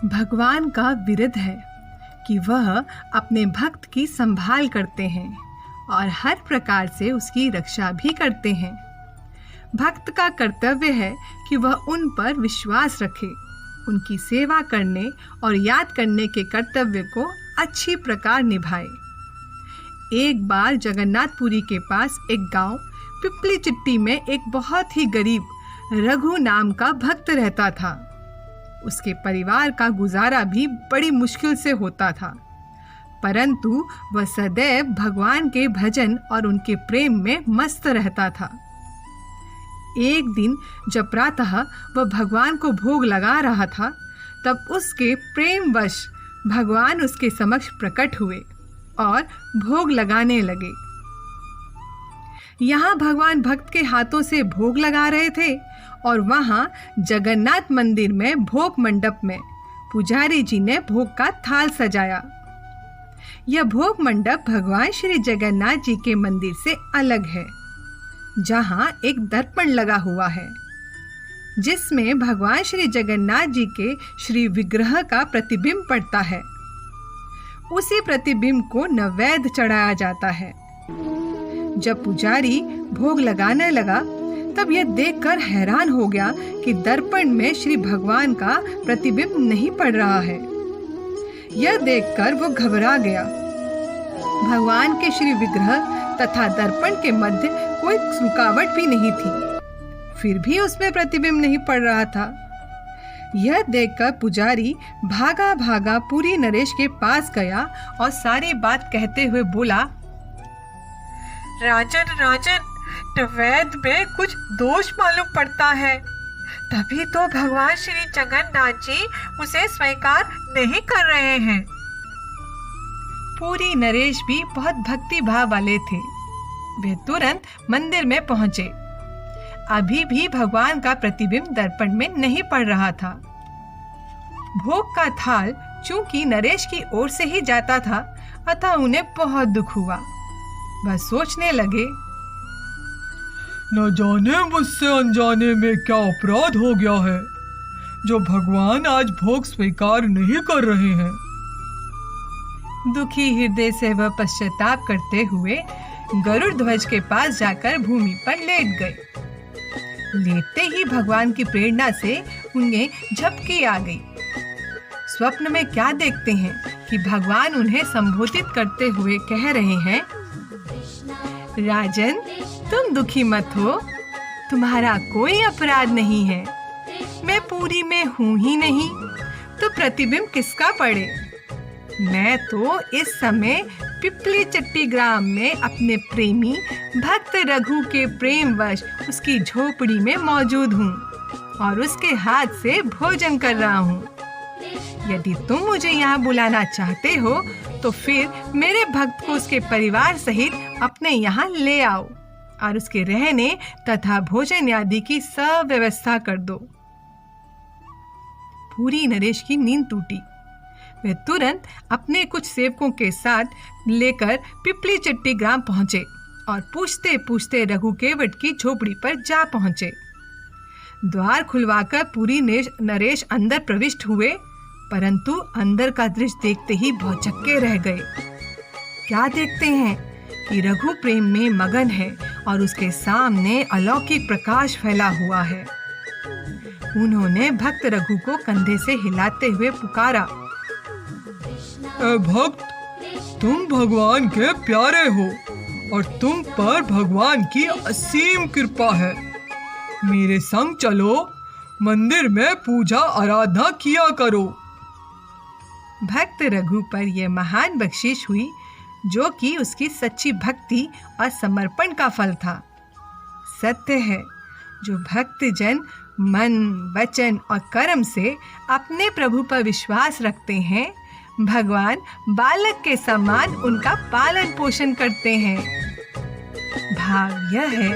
भगवान का विरध है कि वह अपने भक्त की संभाल करते हैं और हर प्रकार से उसकी रक्षा भी करते हैं। भक्त का कर्तव्य है कि वह उन पर विश्वास रखे, उनकी सेवा करने और याद करने के कर्तव्य को अच्छी प्रकार निभाए। एक बार जगन्नाथपुरी के पास एक गांव पिपली चिट्टी में एक बहुत ही गरीब रघु नाम का भक्त रहता था। उसके परिवार का गुजारा भी बड़ी मुश्किल से होता था, परंतु वह सदैव भगवान के भजन और उनके प्रेम में मस्त रहता था। एक दिन जब प्रातः वह भगवान को भोग लगा रहा था, तब उसके प्रेमवश भगवान उसके समक्ष प्रकट हुए और भोग लगाने लगे। यहाँ भगवान भक्त के हाथों से भोग लगा रहे थे और वहाँ जगन्नाथ मंदिर में भोग मंडप में पुजारी जी ने भोग का थाल सजाया। यह भोग मंडप भगवान श्री जगन्नाथ जी के मंदिर से अलग है, जहाँ एक दर्पण लगा हुआ है जिसमें भगवान श्री जगन्नाथ जी के श्री विग्रह का प्रतिबिंब पड़ता है। उसी प्रतिबिंब को नैवेद्य चढ़ाया जाता है। जब पुजारी भोग लगाने लगा तब यह देखकर हैरान हो गया कि दर्पण में श्री भगवान का प्रतिबिंब नहीं पड़ रहा है। यह देखकर वो घबरा गया। भगवान के श्री विग्रह तथा दर्पण के मध्य कोई रुकावट भी नहीं थी, फिर भी उसमें प्रतिबिंब नहीं पड़ रहा था। यह देखकर पुजारी भागा भागा पुरी नरेश के पास गया और सारी बात कहते हुए बोला, राजन राजन, नैवेद्य में कुछ दोष मालूम पड़ता है, तभी तो भगवान श्री जगन्नाथ जी उसे स्वीकार नहीं कर रहे हैं। पूरी नरेश भी बहुत भक्ति भाव वाले थे। वे तुरंत मंदिर में पहुंचे। अभी भी भगवान का प्रतिबिंब दर्पण में नहीं पड़ रहा था। भोग का थाल चूंकि नरेश की ओर से ही जाता था, अतः उन्हें बहुत दुख हुआ। वह सोचने लगे, न जाने मुझसे अनजाने में क्या अपराध हो गया है जो भगवान आज भोग स्वीकार नहीं कर रहे हैं। दुखी हृदय से वह पश्चाताप करते हुए गरुड़ ध्वज के पास जाकर भूमि पर लेट गए। लेटते ही भगवान की प्रेरणा से उन्हें झपकी आ गई। स्वप्न में क्या देखते हैं कि भगवान उन्हें संबोधित करते हुए कह रहे हैं, राजन, तुम दुखी मत हो, तुम्हारा कोई अपराध नहीं है। मैं पूरी में हूँ ही नहीं, तो प्रतिबिंब किसका पड़े। मैं तो इस समय पिपली चट्टी ग्राम में अपने प्रेमी भक्त रघु के प्रेमवश उसकी झोपड़ी में मौजूद हूँ और उसके हाथ से भोजन कर रहा हूँ। यदि तुम मुझे यहाँ बुलाना चाहते हो तो फिर मेरे भक्त को उसके परिवार सहित अपने यहाँ ले आओ और उसके रहने तथा भोजन आदि की सब व्यवस्था कर दो। पूरी नरेश की नींद टूटी। वे तुरंत अपने कुछ सेवकों के साथ लेकर पिपली चट्टी ग्राम पहुंचे और पूछते पूछते रघु केवट की झोपड़ी पर जा पहुंचे। द्वार खुलवाकर पूरी नरेश अंदर प्रविष्ट हुए, परंतु अंदर का दृश्य देखते ही भौचक्के रह गए। क्या देखते हैं कि रघु प्रेम में मगन है और उसके सामने अलौकिक प्रकाश फैला हुआ है। उन्होंने भक्त रघु को कंधे से हिलाते हुए पुकारा, ए भक्त, तुम भगवान के प्यारे हो और तुम पर भगवान की असीम कृपा है। मेरे संग चलो, मंदिर में पूजा आराधना किया करो। भक्त रघु पर यह महान बख्शिश हुई, जो कि उसकी सच्ची भक्ति और समर्पण का फल था। सत्य है, जो भक्तजन मन, वचन और कर्म से अपने प्रभु पर विश्वास रखते हैं, भगवान बालक के समान उनका पालन पोषण करते हैं। भाव यह है